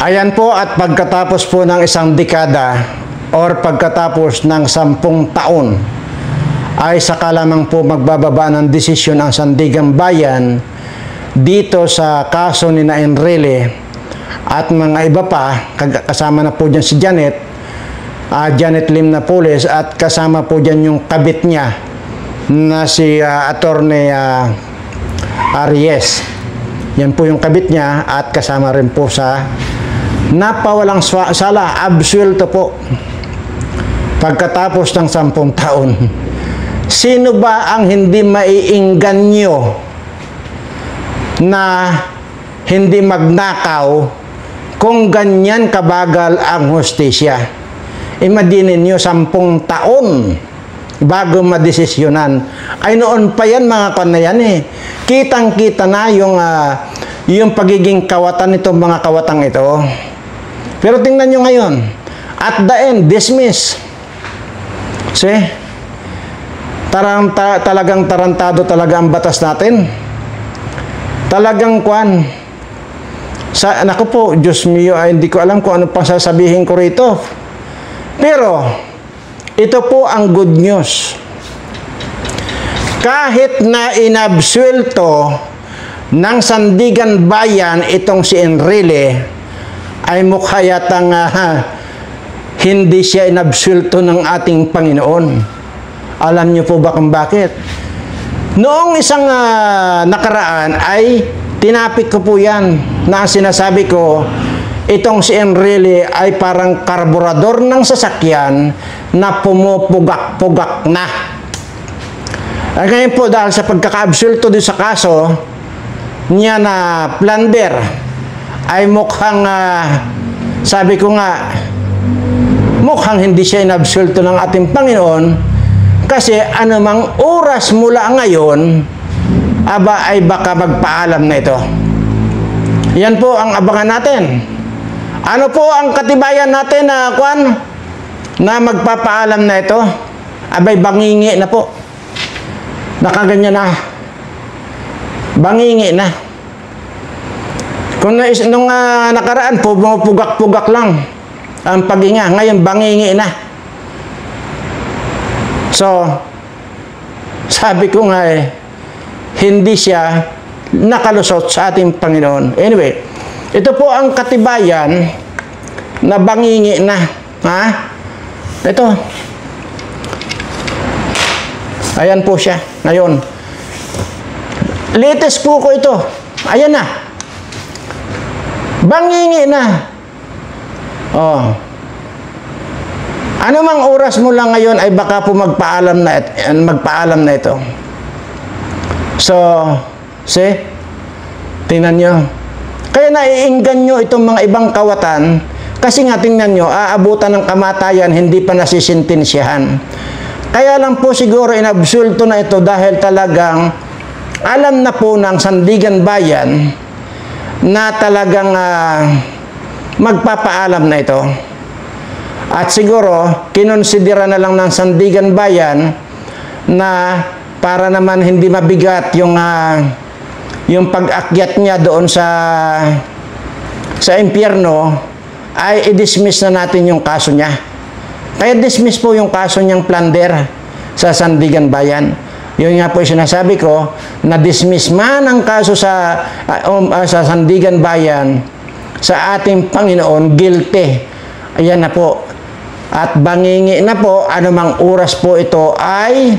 Ayan po, at pagkatapos po ng isang dekada or pagkatapos ng 10 taon ay saka lamang po magbababa ng desisyon ang Sandigan Bayan dito sa kaso ni Enrile at mga iba pa. Kasama na po dyan si Janet Lim Napoles, at kasama po dyan yung kabit niya na si Attorney Aries. Yan po yung kabit niya, at kasama rin po sa napawalang sala, absuelto po pagkatapos ng 10 taon. Sino ba ang hindi maiingganyo na hindi magnakaw kung ganyan kabagal ang hustisya? Imagine niyo 10 taon bago madesisyonan. Ay noon pa yan mga kan na yan eh. Kitang-kita na yung pagiging kawatan nitong mga kawatang ito. Pero tingnan nyo ngayon, at the end, dismiss. See? Talagang tarantado talaga ang batas natin. Talagang naku po, Diyos mio, hindi ko alam kung ano pang sasabihin ko rito. Pero, ito po ang good news. Kahit na inabsuelto ng Sandigan Bayan itong si Enrile, ay mukha yatang hindi siya inabsuelto ng ating Panginoon. Alam niyo po ba kung bakit? Noong isang nakaraan ay tinapik ko po yan na sinasabi ko, itong si Enrile ay parang karburador ng sasakyan na pumupugak-pugak na. At ngayon po, dahil sa pagkaka-absuelto din sa kaso niya na plunder, ay mukhang, sabi ko nga, mukhang hindi siya inabsuelto ng ating Panginoon, kasi anumang oras mula ngayon, ay baka magpaalam na ito. Yan po ang abangan natin. Ano po ang katibayan natin na magpapaalam na ito? Abay, bangingi na po. Nakaganyan na. Bangingi na. Kung nung nakaraan po, pugak-pugak lang ang paghinga. Ngayon, bangingi na. So, sabi ko nga hindi siya nakalusot sa ating Panginoon. Anyway, ito po ang katibayan na bangingi na. Ito. Ayan po siya. Ngayon, latest po ko ito. Ayan na. Bangingi na. Ano mang oras mo lang ngayon ay baka po magpaalam na ito. So, see? Tingnan nyo. Kaya naiinggan nyo itong mga ibang kawatan, kasi nga tingnan nyo, aabutan ng kamatayan, hindi pa nasisintensyahan. Kaya lang po siguro inabsulto na ito dahil talagang alam na po ng Sandigan Bayan na talagang magpapaalam na ito. At siguro, kinonsidera na lang ng Sandigan Bayan na para naman hindi mabigat yung pag-akyat niya doon sa impyerno, ay i-dismiss na natin yung kaso niya. Kaya dismiss po yung kaso niyang plunder sa Sandigan Bayan. Yun nga po yung sinasabi ko, na-dismiss man ang kaso sa Sandigan Bayan, sa ating Panginoon, guilty. Ayan na po. At bangingi na po, anumang oras po ito ay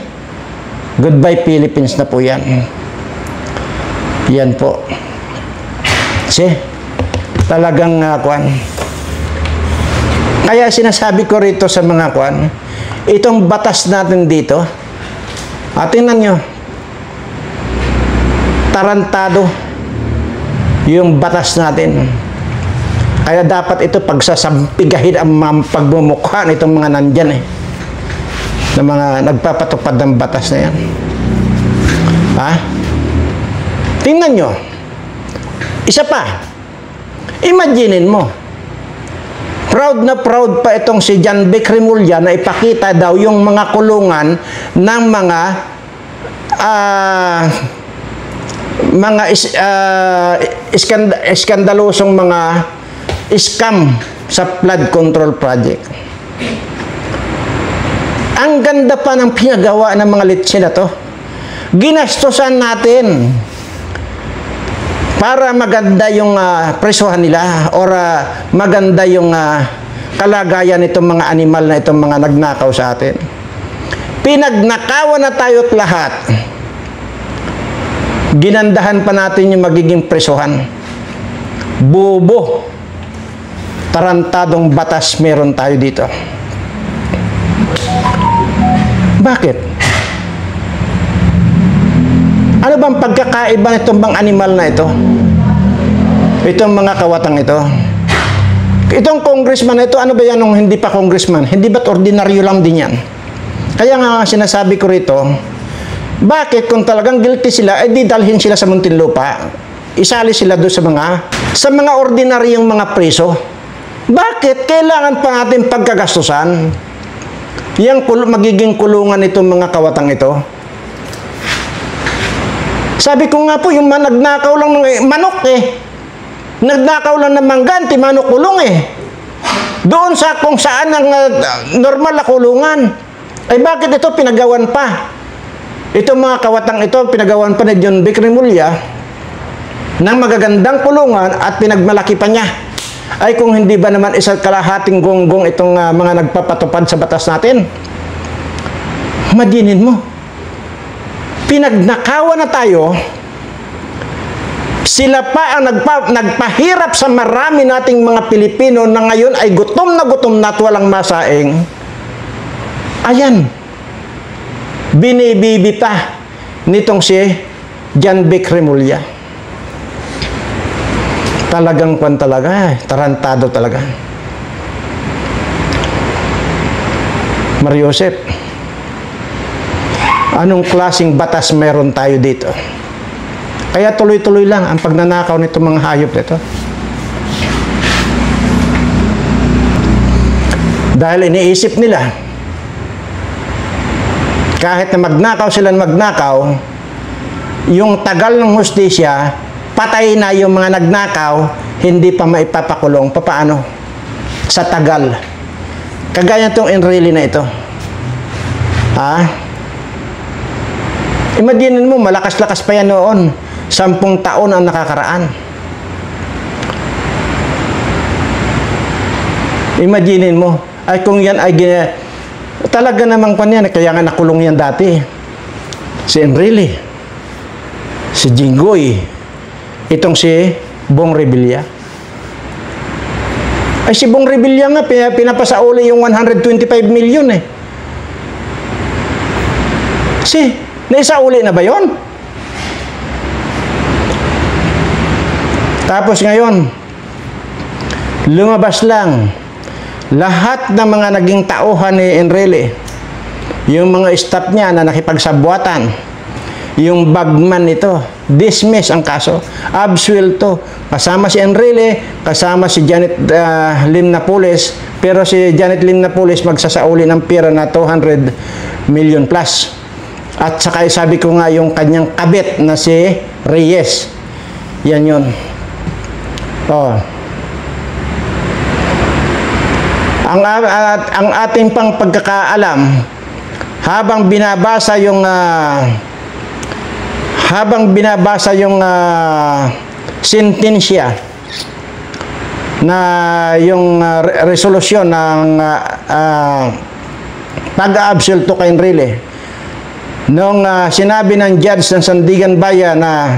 goodbye Philippines na po yan. Yan po. See? Talagang Kaya sinasabi ko rito sa mga itong batas natin dito, tingnan nyo, tarantado yung batas natin. Kaya dapat ito pagsasampigahin ang pagmumukha nitong mga nandyan na mga nagpapatupad ng batas na yan. Tingnan nyo. Isa pa. Imaginein mo. Proud na proud pa itong si John Vic Remulla na ipakita daw yung mga kulungan ng mga iskandalosong mga scam sa flood control project. Ang ganda pa ng pinagawa ng mga litsi na to. Ginastosan natin para maganda yung presuhan nila or maganda yung kalagayan nitong mga animal na itong mga nagnakaw sa atin. Pinagnakawan na tayo't lahat. Ginandahan pa natin yung magiging presuhan. Bobo. Tarantadong batas meron tayo dito. Bakit? Ano bang pagkakaiba nitong bang animal na ito? Itong mga kawatang ito. Itong congressman na ito, ano ba yan nung hindi pa congressman? Hindi ba't ordinaryo lang din yan? Kaya nga sinasabi ko rito, bakit kung talagang guilty sila, di dalhin sila sa Muntinlupa? Isali sila doon sa mga ordinaryong mga preso. Bakit kailangan pa natin pagkagastusan? Yang magiging kulungan itong mga kawatang ito. Sabi ko nga po, yung nagnakaw lang ng manok nagnakaw lang ng mangganti, manok kulong Doon sa kung saan ang normal na kulungan. Ay bakit ito pinagawan pa? Itong mga kawatang ito, pinagawan pa ni John Vic Remulla ng magagandang kulungan at pinagmalaki pa niya. Ay kung hindi ba naman isang kalahating gonggong itong mga nagpapatupad sa batas natin? Madinin mo. Pinagnakawan na tayo, sila pa ang nagpahirap sa marami nating mga Pilipino na ngayon ay gutom na at walang masaing. Ayan, binibibi pa nitong si John Vic Remulla. Talagang tarantado talaga. Mariosep, anong klaseng batas meron tayo dito? Kaya tuloy-tuloy lang ang pagnanakaw nitong mga hayop nito. Dahil iniisip nila, kahit na magnakaw sila yung tagal ng hustisya, patay na yung mga nagnakaw, hindi pa maipapakulong. Paano? Sa tagal. Kagaya itong Enrile na ito. Imagine mo, malakas-lakas pa yan noon. 10 taon ang nakakaraan. Imagine mo, ay kung yan ay talaga namang yan, kaya nga nakulong yan dati. Si Enrile, si Jinggoy, itong si Bong Revilla. Ay si Bong Revilla nga, pinapasauli yung 125 million naisauli na ba yon? Tapos ngayon, lumabas lang lahat ng mga naging tauhan ni Enrile, yung mga staff niya na nakipagsabwatan, yung bagman nito, dismiss ang kaso, absuelto, kasama si Enrile, kasama si Janet Lim Napoles, pero si Janet Lim Napoles magsasauli ng pera na 200 million plus. At saka sabi ko nga yung kanyang kabit na si Reyes. Yan yun. Ang ating pang pagkakaalam, habang binabasa yung sentensya na yung resolusyon ng pag-aabsulto kay Enrile, nung sinabi ng judge ng Sandigan Bayan na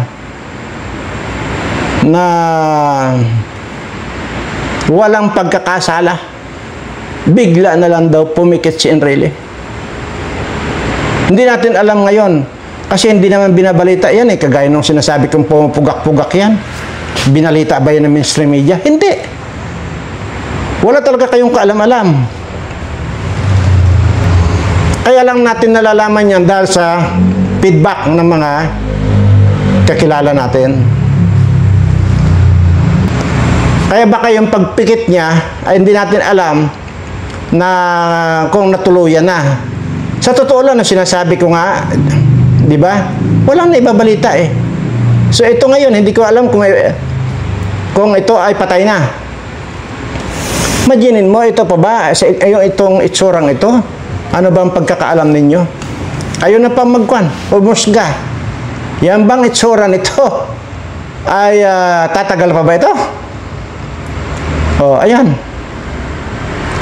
walang pagkakasala, bigla na lang daw pumikit si Enrile. Hindi natin alam ngayon kasi hindi naman binabalita yan kagaya nung sinasabi kong pumupugak-pugak yan. Binalita ba yan ng mainstream media? Hindi. Wala talaga kayong kaalam-alam. Kaya lang natin nalalaman yan dahil sa feedback ng mga kakilala natin. Kaya baka yung pagpikit niya ay hindi natin alam na kung natuluyan na. Sa totoo lang na sinasabi ko nga, di ba? Walang naibabalita So ito ngayon, hindi ko alam kung ito ay patay na. Imaginin mo, ito pa ba? Itong itsurang ito? Ano ba ang pagkakaalam ninyo? Kayo na pa magkwan, umusga. Yan bang itsura nito ay tatagal pa ba ito? Oh, ayan.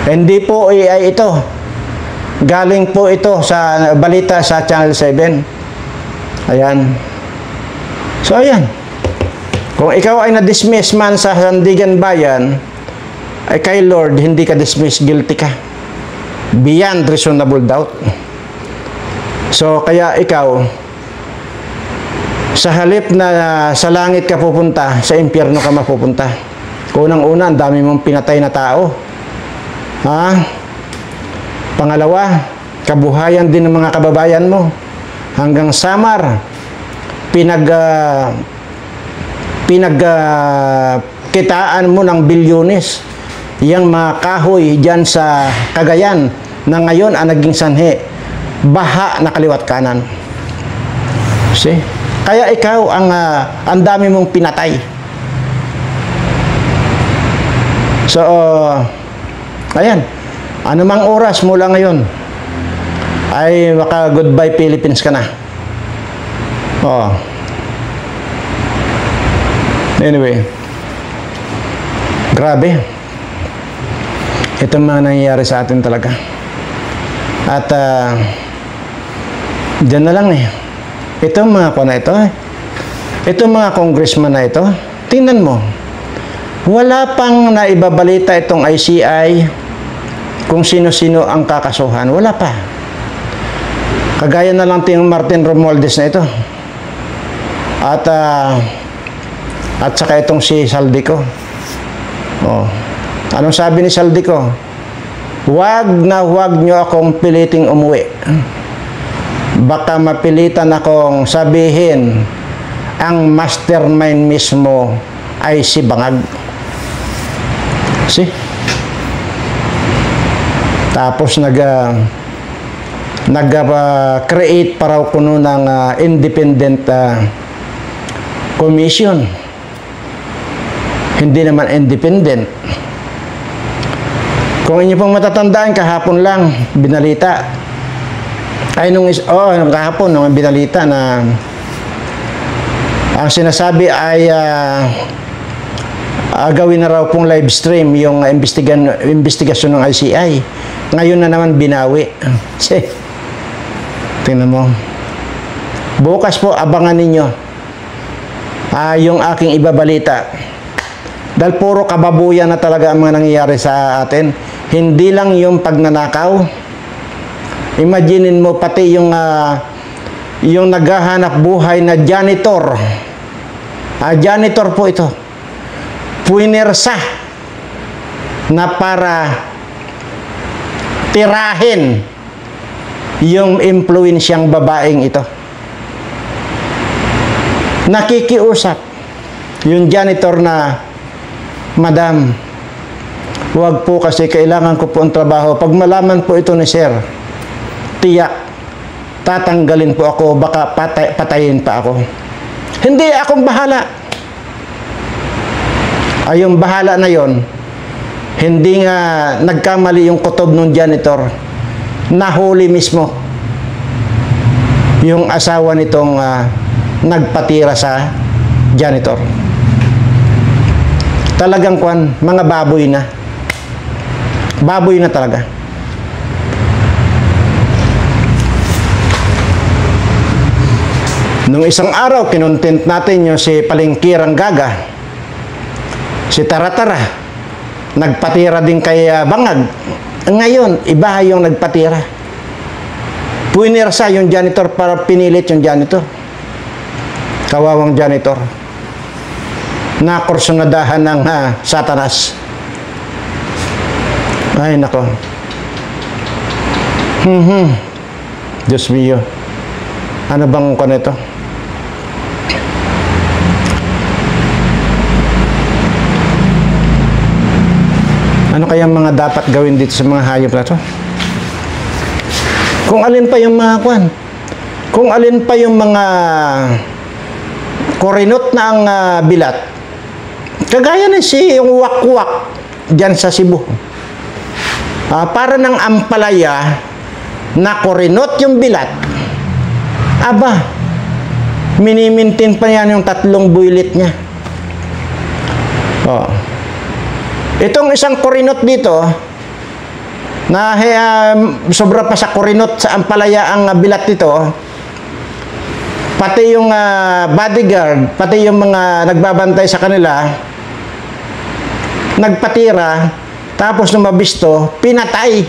Hindi po ay ito. Galing po ito sa balita sa Channel 7. Ayan. So, ayan. Kung ikaw ay na-dismiss man sa Sandigan Bayan, ay kay Lord, hindi ka dismiss, guilty ka. Beyond reasonable doubt. So, kaya ikaw, sa halip na sa langit ka pupunta, sa impyerno ka mapupunta. Unang-una, ang dami mong pinatay na tao. Ha? Pangalawa, kabuhayan din ng mga kababayan mo. Hanggang Samar, kitaan mo ng bilyones. Yang mga kahoy dyan sa Cagayan na ngayon ang naging sanhi. Baha na kaliwat kanan. See? Kaya ikaw ang dami mong pinatay. So, ayan. Anumang oras mula ngayon ay maka goodbye Philippines ka na. Oh. Anyway. Grabe. Ito mga nangyayari sa atin talaga. At dyan na lang eh. Ito mga na ito eh. Ito mga congressman na ito. Tingnan mo. Wala pang naibabalita itong ICI kung sino-sino ang kakasuhan. Wala pa. Kagaya na lang ting Martin Romualdez na ito. At saka itong si Saldico. Oh. Anong sabi ni Saldico? Huwag nyo akong piliting umuwi. Baka mapilitan akong sabihin ang mastermind mismo ay si Bangag. See? Tapos nag-create para kuno ng independent commission. Hindi naman independent. Kung inyo pong matatandaan, kahapon lang binalita. Kahapon nung binalita na ang sinasabi ay gawin na raw pong live stream yung investigasyon ng ICI. Ngayon na naman binawi. Tingnan mo. Bukas po, abangan ninyo yung aking ibabalita. Dahil puro kababuyan na talaga ang mga nangyayari sa atin. Hindi lang yung pagnanakaw. Imaginin mo pati yung naghahanap buhay na janitor. Janitor po ito. Puinersa na para tirahin yung impluensyang babaeng ito. Nakikiusap yung janitor na, Madam, huwag po kasi kailangan ko po ang trabaho. Pag malaman po ito ni Sir, tiyak, tatanggalin po ako, baka patayin pa ako. Hindi, akong bahala. Yung bahala na yon, hindi nga nagkamali yung kutob ng janitor. Nahuli mismo yung asawa nitong nagpatira sa janitor. Talagang mga baboy na. Baboy na talaga. Nung isang araw, kinontent natin yung si Palengkirang Gaga, si Taratara, nagpatira din kay Bangag. Ngayon, iba yung nagpatira. Puinersa yung janitor para pinilit yung janitor. Kawawang janitor. Nakursunadahan ng Satanas. Ay, nako. Diyos mio. Ano bang ito? Ano kaya mga dapat gawin dito sa mga hayop na to? Kung alin pa yung mga kung alin pa yung mga korinot na ang bilat, kagaya na si yung wakwak dyan sa Cebu. Para ng ampalaya na kurinot yung bilat, aba, minimintin pa yan yung 3 buwilit niya. Itong isang kurinot dito, na sobra pa sa kurinot sa ampalaya ang bilat nito, pati yung bodyguard, pati yung mga nagbabantay sa kanila, nagpatira, tapos lumabisto, pinatay.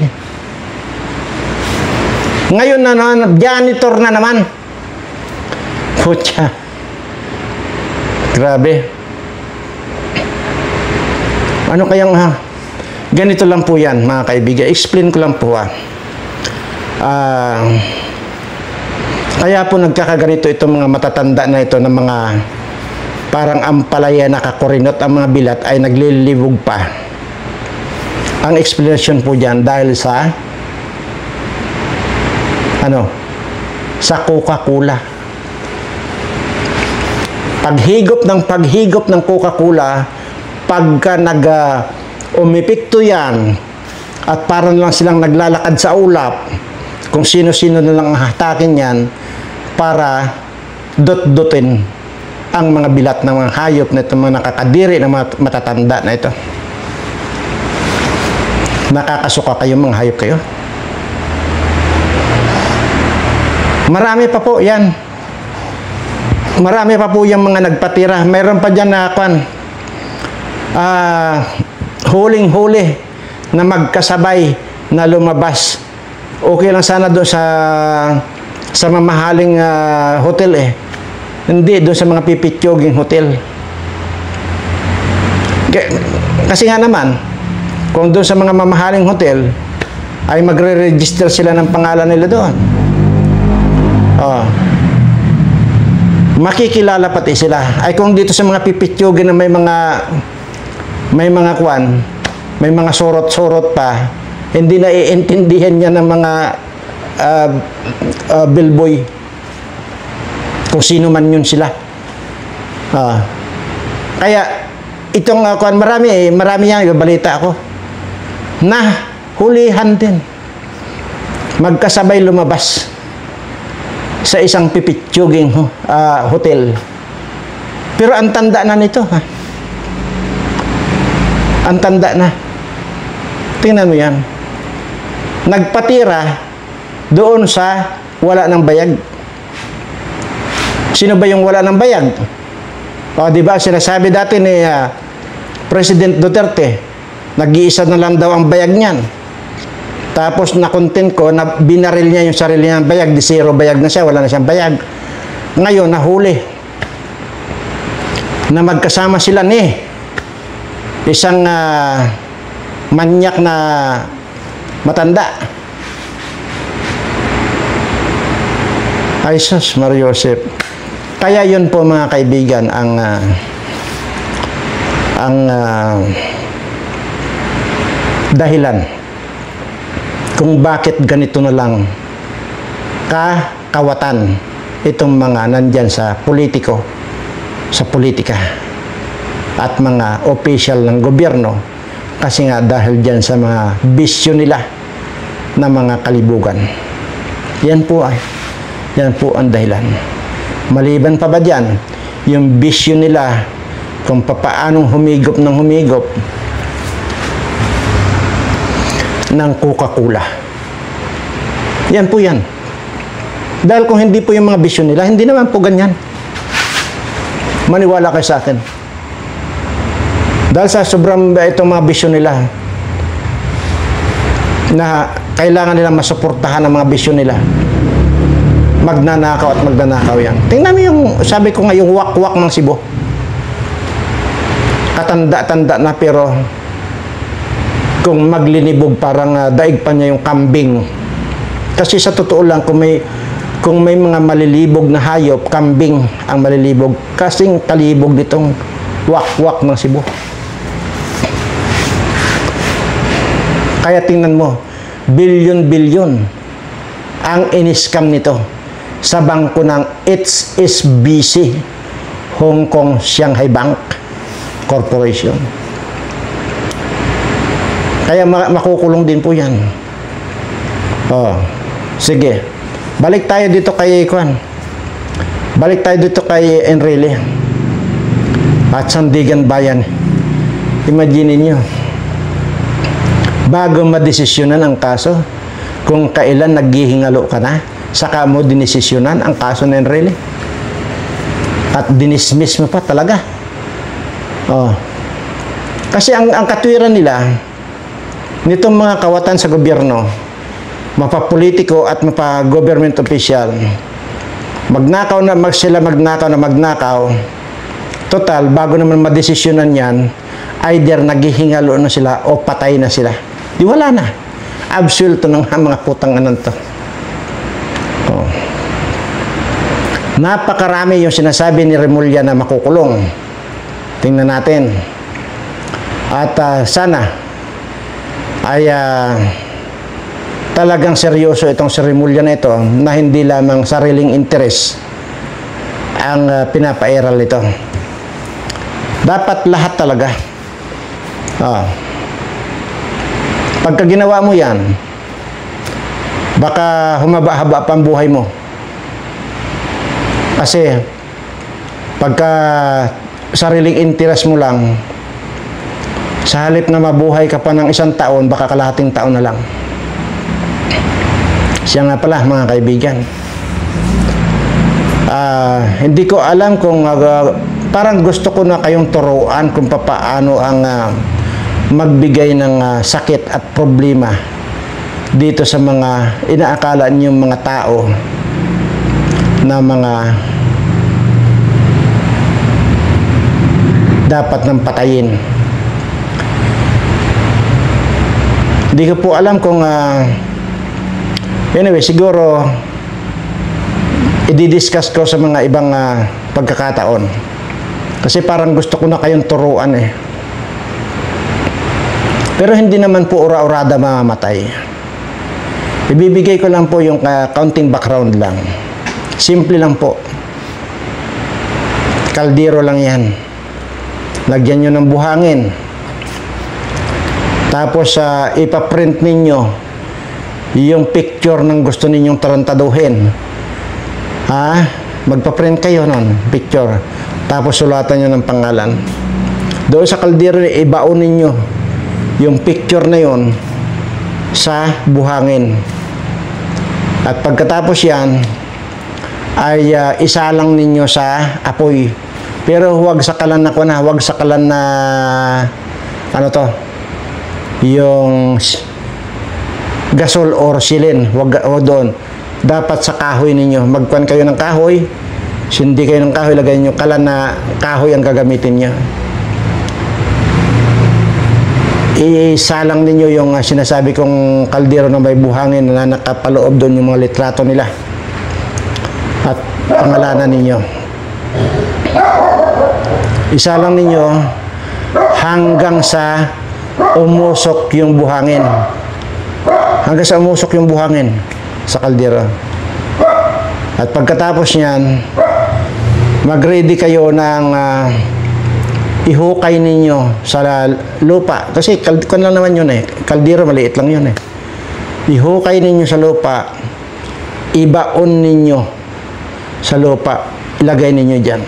Ngayon na janitor na naman. Putya. Grabe. Ano kayang ganito lang po yan, mga kaibigan. Explain ko lang po kaya po nagkakaganito itong mga matatanda na ito ng mga parang ampalaya nakakurinot ang mga bilat ay naglilibog pa. Ang explanation po dyan dahil sa sa Coca-Cola. Paghigop ng Coca-Cola, pagka umipikto yan at parang lang silang naglalakad sa ulap, kung sino-sino na lang hatakin yan para dot-dotin ang mga bilat ng mga hayop na ito, mga nakakadiri ng mga matatanda na ito. Nakakasuka kayo, mga hayop kayo. Marami pa po yan. Marami pa po yung mga nagpatira. Mayroon pa dyan na huling-huli na magkasabay na lumabas. Okay lang sana doon sa mamahaling hotel eh. Hindi doon sa mga pipitsyoging hotel. Kasi nga naman, kung doon sa mga mamahaling hotel, ay magre-register sila ng pangalan nila doon. Makikilala pati sila. Ay kung dito sa mga pipitsyogin na may mga kwan, may mga sorot-sorot pa, hindi na iintindihan niya ng mga bellboy. Kung sino man yun sila. Kaya, itong marami yan, balita ako, na hulihan din. Magkasabay lumabas sa isang pipitsyoging hotel. Pero ang tanda na nito, ang tanda na. Tingnan mo yan. Nagpatira doon sa wala ng bayag. Sino ba yung wala ng bayag? Di ba sinasabi dati ni President Duterte, nag-iisa na lang daw ang bayag niyan. Tapos na-content ko na binaril niya yung sarili niya ng bayag, di zero bayag na siya, wala na siyang bayag. Ngayon, nahuli na magkasama sila ni isang manyak na matanda. Ay sus, Mario Joseph. Kaya yun po, mga kaibigan, ang dahilan kung bakit ganito na lang kakawatan itong mga nandyan sa politiko, sa politika at mga official ng gobyerno, kasi nga dahil dyan sa mga bisyo nila na mga kalibugan. Yan po ang dahilan. Maliban pa ba dyan, yung bisyo nila kung papaanong humigop ng Coca-Cola. Yan po yan. Dahil kung hindi po yung mga bisyo nila, hindi naman po ganyan. Maniwala kayo sa akin. Dahil sa sobrang itong mga bisyo nila, na kailangan nila masuportahan ang mga bisyo nila, magnanakaw at magnanakaw yan. Tingnan mo yung, sabi ko nga, yung wak-wak ng Cebu. Katanda-tanda na, pero kung maglinibog, parang daig pa niya yung kambing. Kasi sa totoo lang, kung may mga malilibog na hayop, kambing ang malilibog. Kasing kalibog nitong wak-wak ng Cebu. Kaya tingnan mo, bilyon-bilyon ang in-scam nito sa bangko ng HSBC, Hong Kong Shanghai Bank Corporation. Kaya makukulong din po yan. Oh, sige. Balik tayo dito kay Juan. Balik tayo dito kay Enrile at Sandigan Bayan. Imagine niyo, bago madesisyonan ang kaso, kung kailan naghihingalo ka na, saka mo dinesisyonan ang kaso ng Enrile. At dinismiss mo pa talaga. Oh. Kasi ang katwiran nila, nitong mga kawatan sa gobyerno, mapapolitiko at mapa-government official, magnakaw na magnakaw, total, bago naman madesisyonan yan, either naghihingalo na sila o patay na sila. Di wala na. Absulto ng mga putang anan to. Oh. Napakarami yung sinasabi ni Remulla na makukulong. Tingnan natin. At sana ay talagang seryoso itong si Remulla na ito na hindi lamang sariling interes ang pinapairal ito. Dapat lahat talaga. Pagka ginawa mo yan, baka humaba-haba pa ang buhay mo. Kasi pagka sariling interes mo lang, sa halip na mabuhay ka pa ng 1 taon, baka kalahating taon na lang. Siya nga pala, mga kaibigan. Hindi ko alam kung parang gusto ko na kayong turuan kung paano ang magbigay ng sakit at problema dito sa mga inaakala niyong mga tao na mga dapat nang patayin. Hindi ko po alam kung anyway, siguro i-discuss ko sa mga ibang pagkakataon. Kasi parang gusto ko na kayong turuan eh. Pero hindi naman po ura-urada mamamatay. Ibibigay ko lang po yung counting background lang. Simple lang po. Kaldero lang yan. Lagyan nyo ng buhangin. Tapos ipaprint ninyo yung picture ng gusto ninyong tarantaduhin. Magpaprint kayo nun, picture. Tapos sulatan nyo ng pangalan. Doon sa kaldero, ibaon ninyo yung picture na yon sa buhangin. At pagkatapos yan, ay isalang ninyo sa apoy. Pero huwag sakalan na huwag sakalan na ano to, yung gasol or silin, huwag doon. Dapat sa kahoy ninyo. Magkuhan kayo ng kahoy, sindi kayo ng kahoy, lagay nyo kalan na kahoy ang gagamitin nyo. Isalang ninyo yung sinasabi kong kaldero na may buhangin na nakapaloob doon yung mga litrato nila at pangalanan ninyo. Isalang ninyo hanggang sa umusok yung buhangin. Hanggang sa umusok yung buhangin sa kaldero. At pagkatapos niyan, mag-ready kayo ng ihukay ninyo sa lupa. Kasi kung lang naman yun eh. Kaldero, maliit lang yun eh. Ihukay ninyo sa lupa. Ibaon ninyo sa lupa. Ilagay ninyo dyan.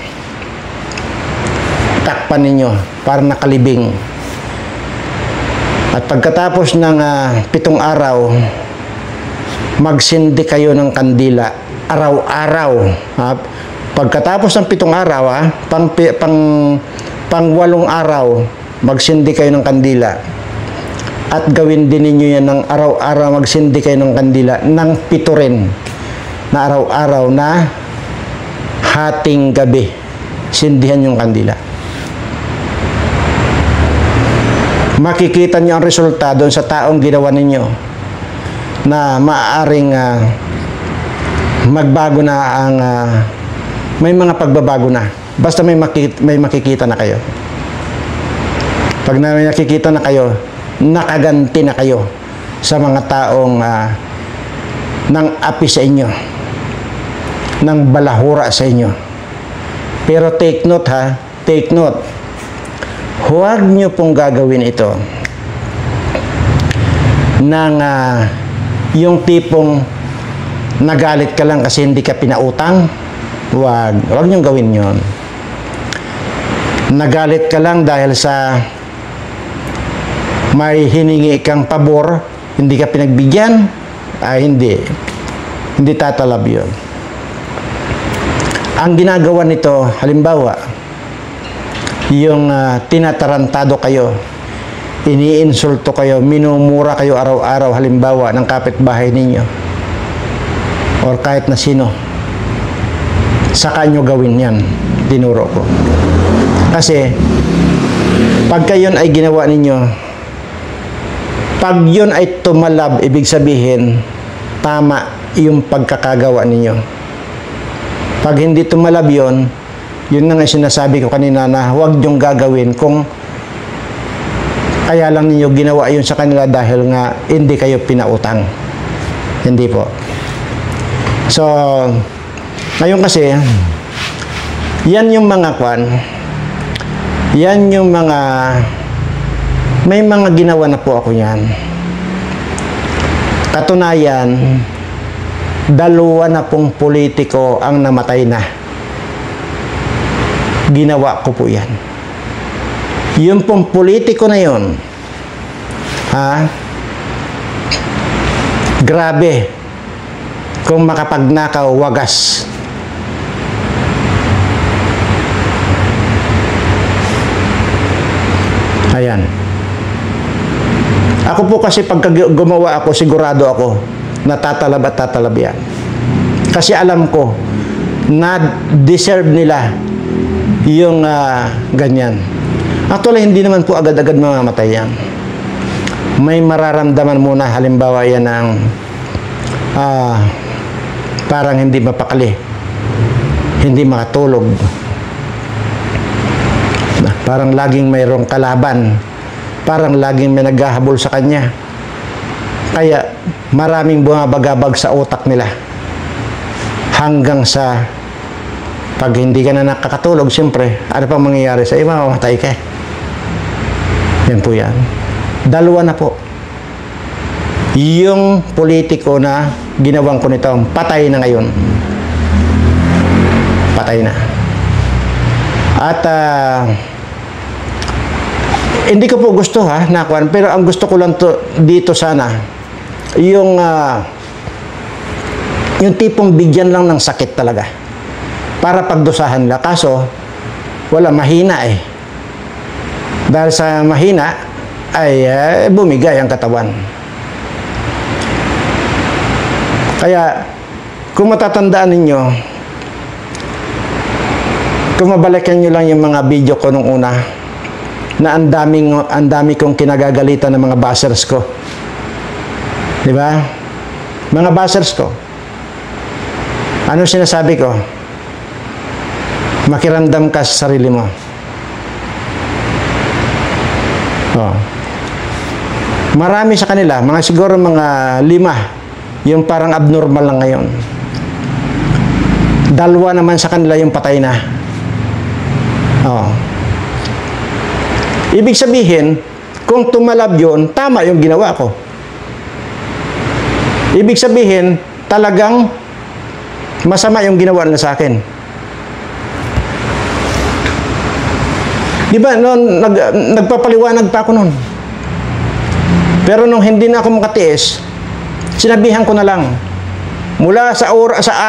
Takpan ninyo para nakalibing. At pagkatapos ng 7 araw, magsindi kayo ng kandila. Araw-araw. Pagkatapos ng 7 araw, pang 8 araw, magsindi kayo ng kandila. At gawin din ninyo yan ng araw-araw, magsindi kayo ng kandila ng 7 rin na araw-araw na hating gabi. Sindihan yung kandila. Makikita nyo ang resulta doon sa taong ginawa ninyo na maaaring magbago na ang may mga pagbabago na. Basta may makikita na kayo. Pag may nakikita na kayo, nakaganti na kayo sa mga taong nang api sa inyo, nang balahura sa inyo. Pero take note take note. Huwag nyo pong gagawin ito ng yung tipong nagalit ka lang kasi hindi ka pinautang. Huwag niyong gawin yon. Nagalit ka lang dahil sa may hiningi kang pabor, hindi ka pinagbigyan, hindi tatalab yun. Ang ginagawa nito, halimbawa, yung tinatarantado kayo, iniinsulto kayo, minumura kayo araw-araw, halimbawa, ng kapitbahay ninyo, or kahit na sino, saka nyo gawin yan, tinuro ko. Kasi, pagka yun ay ginawa ninyo, pag yun ay tumalab, ibig sabihin, tama yung pagkakagawa ninyo. Pag hindi tumalab yun, yun na nga sinasabi ko kanina na huwag nyong gagawin kung kaya lang ninyo ginawa yun sa kanila dahil nga hindi kayo pinautang. Hindi po. So, ngayon kasi, yan yung mga yan yung mga, may mga ginawa na po ako yan. Katunayan, 2 na pong politiko ang namatay na. Ginawa ko po yan. Yung pong politiko na yun, grabe, kung makapagnakaw, wagas. Ayan. Ako po kasi pagka gumawa ako, sigurado ako na tatalab at tatalab yan. Kasi alam ko na deserve nila yung ganyan. Actually, hindi naman po agad-agad mamamatay yan. May mararamdaman muna, halimbawa yan ng parang hindi mapakali, hindi makatulog, parang laging mayroong kalaban, parang laging may naghahabol sa kanya. Kaya maraming bumabagabag sa utak nila hanggang sa pag hindi ka na nakakatulog, siyempre, ano pang mangyayari sa iba? Mamatay ka. Yan po yan. 2 na po. Yung politiko na ginawang ko nito, patay na ngayon. Patay na. At hindi ko po gusto nakuan, pero ang gusto ko lang dito sana, yung tipong bigyan lang ng sakit talaga. Para pagdusahan nila. Kaso, wala, mahina eh. Dahil sa mahina, ay bumigay ang katawan. Kaya, kung matatandaan ninyo, kung mabalikan nyo lang yung mga video ko nung una, na ang dami kong kinagagalitan ng mga bashers ko. Di ba? Mga bashers ko. Ano sinasabi ko? Makiramdam ka sa sarili mo. Marami sa kanila, siguro mga 5, yung parang abnormal lang ngayon. 2 naman sa kanila yung patay na. Ibig sabihin, kung tumalab yun, tama yung ginawa ko. Ibig sabihin, talagang masama yung ginawa nila sa akin. Di ba, noon, nagpapaliwanag pa ako noon. Pero nung hindi na ako makatiis, sinabihan ko na lang, mula sa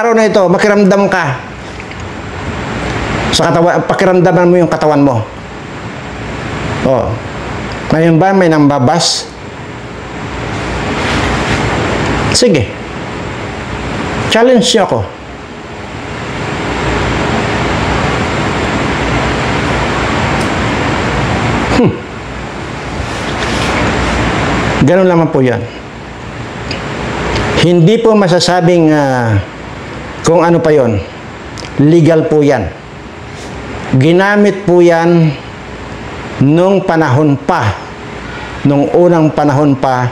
araw na ito, makiramdam ka. Sa katawan, pakiramdaman mo yung katawan mo. Ngayon ba may nambabas? Sige. Challenge niyo ako. Ganun naman po yan. Hindi po masasabing kung ano pa yon. Legal po yan. Ginamit po yan nung panahon pa, nung unang panahon pa,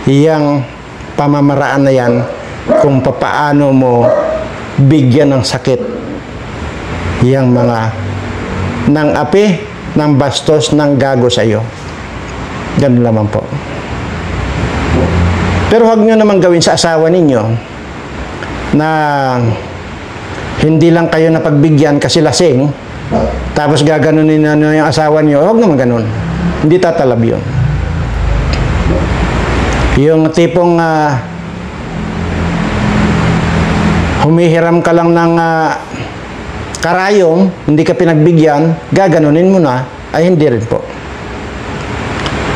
yung pamamaraan na yan kung papaano mo bigyan ng sakit yung mga ng api, ng bastos, ng gago sa iyo. Ganun naman po. Pero huwag nyo naman gawin sa asawa ninyo na hindi lang kayo napagbigyan kasi lasing, tapos gaganunin na yung asawa niyo. Huwag naman ganun. Hindi tatalab yun. Yung tipong humihiram ka lang ng karayom, hindi ka pinagbigyan, gaganunin mo na, ay hindi rin po.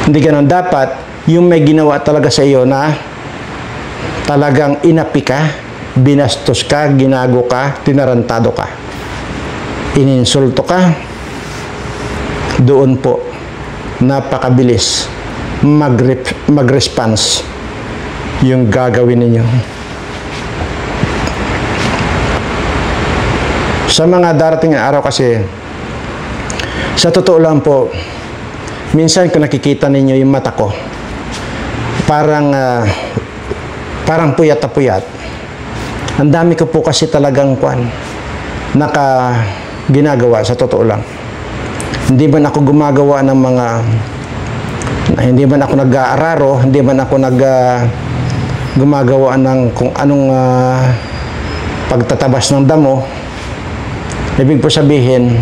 Hindi ganun. Dapat, yung may ginawa talaga sa iyo na talagang inapi ka, binastos ka, ginago ka, tinarantado ka, ininsulto ka, doon po napakabilis mag-response yung gagawin ninyo. Sa mga darating na araw kasi, sa totoo lang po, minsan kung nakikita ninyo yung mata ko, parang puyat na puyat. Ang dami ko po kasi talagang ginagawa, sa totoo lang. Hindi man ako gumagawa ng mga, hindi man ako nag-aararo, hindi man ako gumagawa ng kung anong pagtatabas ng damo. Ibig po sabihin,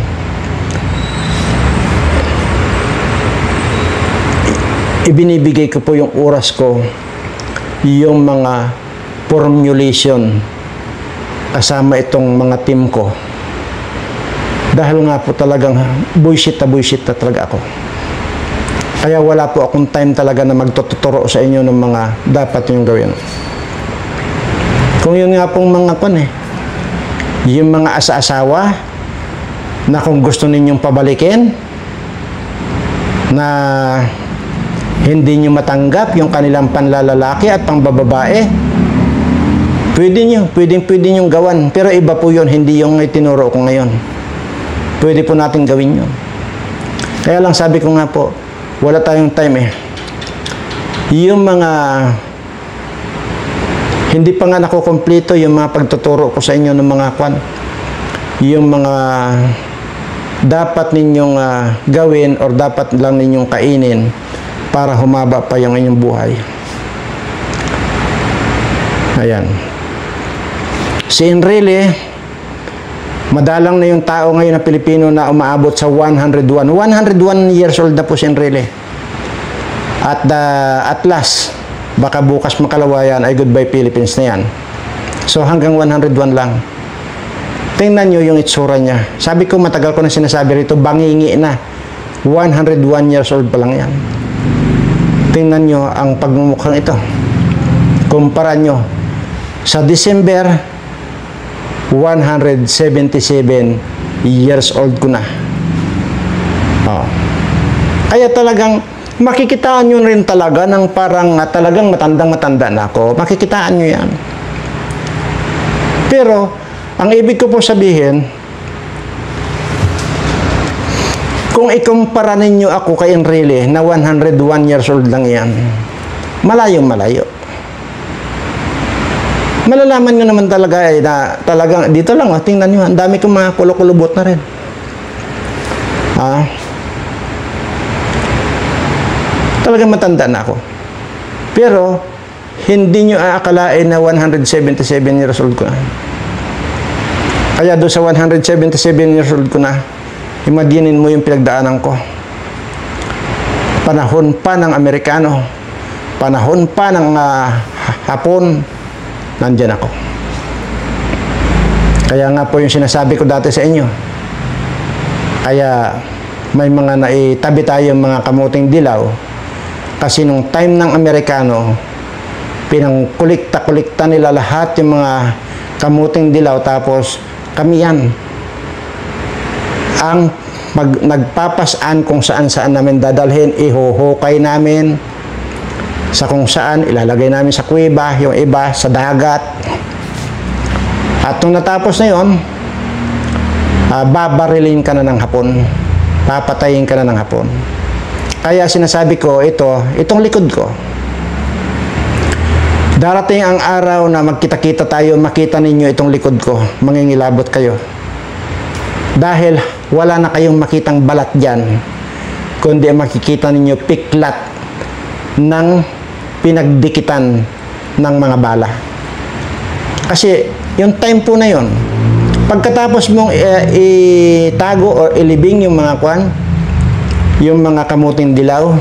ibinibigay ko po yung oras ko, yung mga formulation, kasama itong mga team ko. Dahil nga po talagang bullshit na talaga ako. Kaya wala po akong time talaga na magtuturo sa inyo ng mga dapat yung gawin. Kung yun nga pong mga yung mga asa-asawa na kung gusto ninyong pabalikin, na hindi nyo matanggap yung kanilang panlalalaki at pangbababae, pwede nyo gawan. Pero iba po yun, hindi yung itinuro ko ngayon. Pwede po natin gawin yun. Kaya lang sabi ko nga po, wala tayong time Yung mga hindi pa nga nakukumpleto yung mga pagtuturo ko sa inyo ng mga yung mga dapat ninyong gawin or dapat lang ninyong kainin para humaba pa yung inyong buhay. Ayan. Si Enrile, madalang na yung tao ngayon na Pilipino na umaabot sa 101. 101 years old na po si Enrile. At last, baka bukas makalawayan ay Goodbye Philippines na yan. So hanggang 101 lang. Tingnan nyo yung itsura niya. Sabi ko, matagal ko na sinasabi rito, bangingi na. 101 years old pa lang yan. Tingnan nyo ang pagmumukhang ito. Kumpara nyo. Sa December, 177 years old ko na. Oh. Kaya talagang makikitaan nyo rin talaga ng parang talagang matandang-matanda na ako. Makikitaan nyo yan. Pero, ang ibig ko po sabihin, kung ikumpara ninyo ako kay Enrile na 101 years old lang yan, malayong malayo. Malalaman nyo naman talaga na talagang, dito lang, tingnan nyo, ang dami kong mga kulo-kulubot na rin. Talagang matanda na ako. Pero, hindi nyo aakalain na 177 years old ko na. Kaya doon sa 177 years old ko na, imaginin mo yung pinagdaanan ko. Panahon pa ng Amerikano, panahon pa ng Hapon, nandyan ako. Kaya nga po yung sinasabi ko dati sa inyo. Kaya may mga naitabi tayong mga kamuting dilaw. Kasi nung time ng Amerikano, pinangkulikta-kulikta nila lahat yung mga kamuting dilaw, tapos kami yan ang nagpapasaan kung saan-saan namin dadalhin, ihuhukay namin sa kung saan, ilalagay namin sa kuweba, yung iba sa dagat. At nung natapos na yun, babarilin ka na ng Hapon, papatayin ka na ng Hapon. Kaya sinasabi ko, itong likod ko, darating ang araw na magkita-kita tayo, makita ninyo itong likod ko, mangingilabot kayo. Dahil wala na kayong makitang balat dyan, kundi makikita ninyo piklat ng pinagdikitan ng mga bala. Kasi yung time po na yon, pagkatapos mong itago o ilibing yung mga yung mga kamuting dilaw,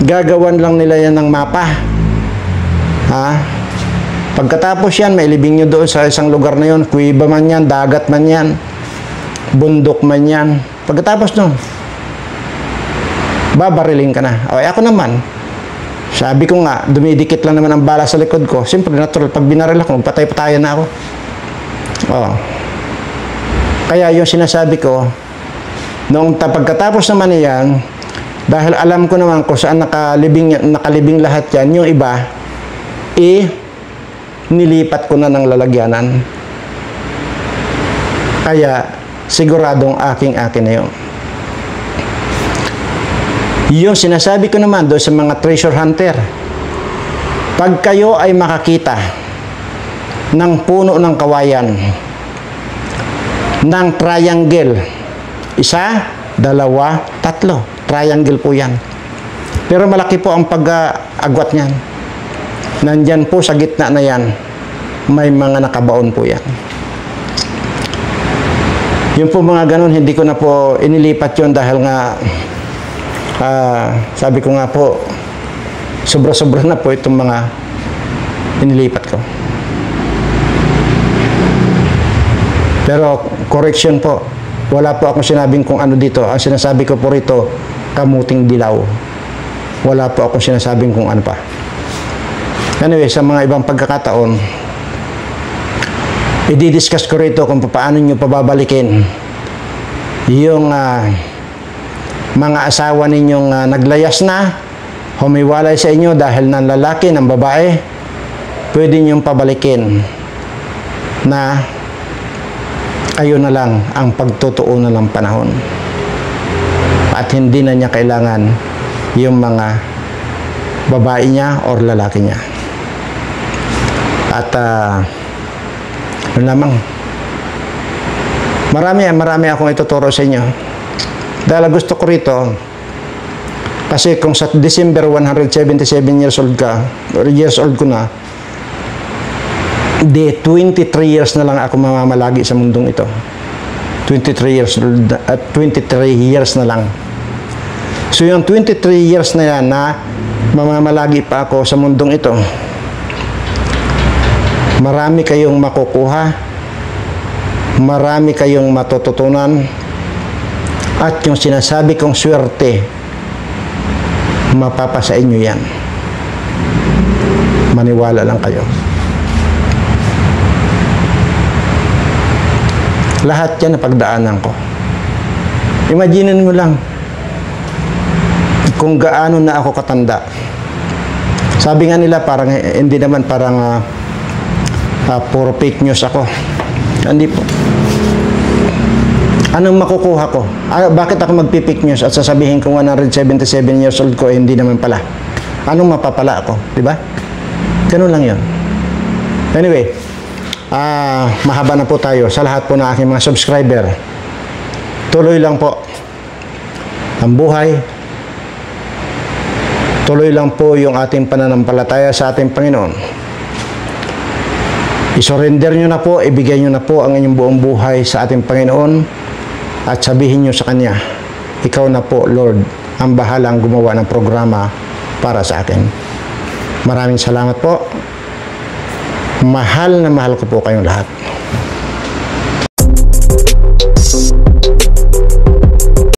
gagawan lang nila yan ng mapa. Pagkatapos yan, mailibing nyo doon sa isang lugar na yon, kuweba man yan, dagat man yan, bundok man yan. Pagkatapos nun, babariling ka na. O, ako naman, sabi ko nga, dumidikit lang naman ang bala sa likod ko. Siyempre, natural, pag binaril ako, patay-patayan na ako. Kaya yung sinasabi ko, noong pagkatapos naman yan, dahil alam ko naman kung saan nakalibing lahat yan, yung iba, nilipat ko na ng lalagyanan. Kaya, siguradong aking na yun. Yung sinasabi ko naman doon sa mga treasure hunter, pag kayo ay makakita ng puno ng kawayan, ng triangle, 1, 2, 3, triangle po yan. Pero malaki po ang pag-agwat niyan. Nandyan po sa gitna na yan, may mga nakabaon po yan. Yung po mga ganun, hindi ko na po inilipat yun dahil nga, sabi ko nga po, sobra-sobra na po itong mga inilipat ko. Pero, correction po, wala po akong sinabing kung ano dito. Ang sinasabi ko po rito, kamuting dilaw. Wala po akong sinasabing kung ano pa. Anyway, sa mga ibang pagkakataon, i-discuss ko rito kung paano nyo pababalikin yung mga asawa ninyong naglayas na, humiwalay sa inyo dahil ng lalaki, ng babae, pwede nyong pabalikin na kayo na lang ang pagtutuunan ng panahon. At hindi na niya kailangan yung mga babae niya o lalaki niya. At yun lamang. Marami akong ituturo sa inyo. Dahil gusto ko rito, kasi kung sa December 177 years old ko na, 23 years na lang ako mamamalagi sa mundong ito. 23 years old, at 23 years na lang. So yung 23 years na yan na mamamalagi pa ako sa mundong ito, marami kayong makukuha, marami kayong matututunan, at yung sinasabi kong swerte, mapapasa inyo yan. Maniwala lang kayo. Lahat yan na pagdaanan ko. Imaginin mo lang kung gaano na ako katanda. Sabi nga nila, parang hindi naman parang puro fake news ako. Hindi po. Anong makukuha ko? Bakit ako magpi-fake news at sasabihin kong 177 years old ko, hindi naman pala? Anong mapapala ako? Diba? Ganun lang yun. Anyway, mahaba na po tayo. Sa lahat po ng aking mga subscriber, tuloy lang po ang buhay. Tuloy lang po yung ating pananampalataya sa ating Panginoon. I-surrender nyo na po, ibigay nyo na po ang inyong buong buhay sa ating Panginoon at sabihin nyo sa Kanya, ikaw na po, Lord, ang bahalang gumawa ng programa para sa akin. Maraming salamat po. Mahal na mahal ko po kayong lahat.